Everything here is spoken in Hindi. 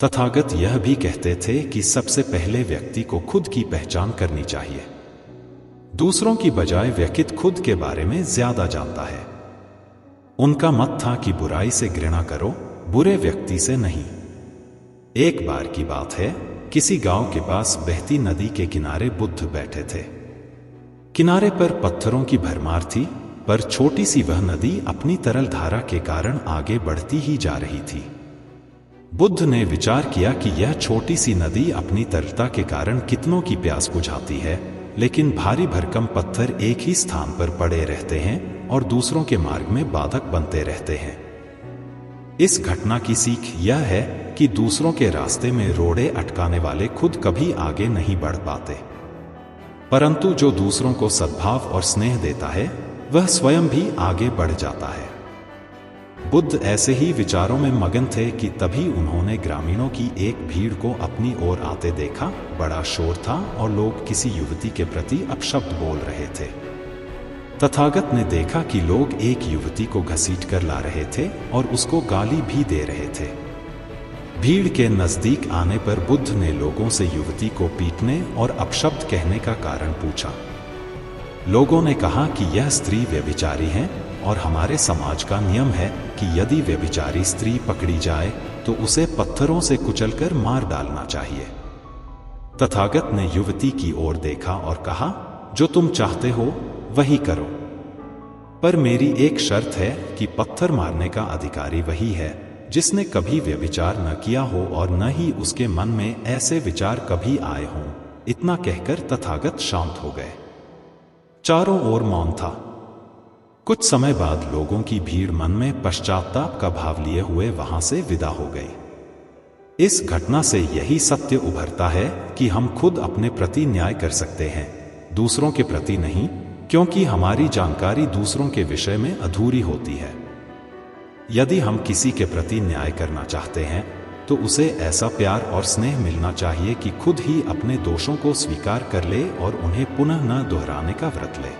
तथागत यह भी कहते थे कि सबसे पहले व्यक्ति को खुद की पहचान करनी चाहिए। दूसरों की बजाय व्यक्ति खुद के बारे में ज्यादा जानता है। उनका मत था कि बुराई से घृणा करो, बुरे व्यक्ति से नहीं। एक बार की बात है, किसी गांव के पास बहती नदी के किनारे बुद्ध बैठे थे। किनारे पर पत्थरों की भरमार थी, पर छोटी सी वह नदी अपनी तरल धारा के कारण आगे बढ़ती ही जा रही थी। बुद्ध ने विचार किया कि यह छोटी सी नदी अपनी तरलता के कारण कितनों की प्यास बुझाती है, लेकिन भारी भरकम पत्थर एक ही स्थान पर पड़े रहते हैं और दूसरों के मार्ग में बाधक बनते रहते हैं। इस घटना की सीख यह है कि दूसरों के रास्ते में रोड़े अटकाने वाले खुद कभी आगे नहीं बढ़ पाते, परंतु जो दूसरों को सद्भाव और स्नेह देता है वह स्वयं भी आगे बढ़ जाता है। बुद्ध ऐसे ही विचारों में मगन थे कि तभी उन्होंने ग्रामीणों की एक भीड़ को अपनी ओर आते देखा। बड़ा शोर था और लोग किसी युवती के प्रति अपशब्द बोल रहे थे। तथागत ने देखा कि लोग एक युवती को घसीट कर ला रहे थे और उसको गाली भी दे रहे थे। भीड़ के नजदीक आने पर बुद्ध ने लोगों से युवती को पीटने और अपशब्द कहने का कारण पूछा। लोगों ने कहा कि यह स्त्री व्यभिचारी है और हमारे समाज का नियम है कि यदि व्यभिचारी स्त्री पकड़ी जाए तो उसे पत्थरों से कुचलकर मार डालना चाहिए। तथागत ने युवती की ओर देखा और कहा, जो तुम चाहते हो वही करो, पर मेरी एक शर्त है कि पत्थर मारने का अधिकारी वही है जिसने कभी व्यभिचार न किया हो और न ही उसके मन में ऐसे विचार कभी आए हों। इतना कहकर तथागत शांत हो गए। चारों ओर मौन था। कुछ समय बाद लोगों की भीड़ मन में पश्चाताप का भाव लिए हुए वहां से विदा हो गई। इस घटना से यही सत्य उभरता है कि हम खुद अपने प्रति न्याय कर सकते हैं, दूसरों के प्रति नहीं, क्योंकि हमारी जानकारी दूसरों के विषय में अधूरी होती है। यदि हम किसी के प्रति न्याय करना चाहते हैं तो उसे ऐसा प्यार और स्नेह मिलना चाहिए कि खुद ही अपने दोषों को स्वीकार कर ले और उन्हें पुनः न दोहराने का व्रत ले।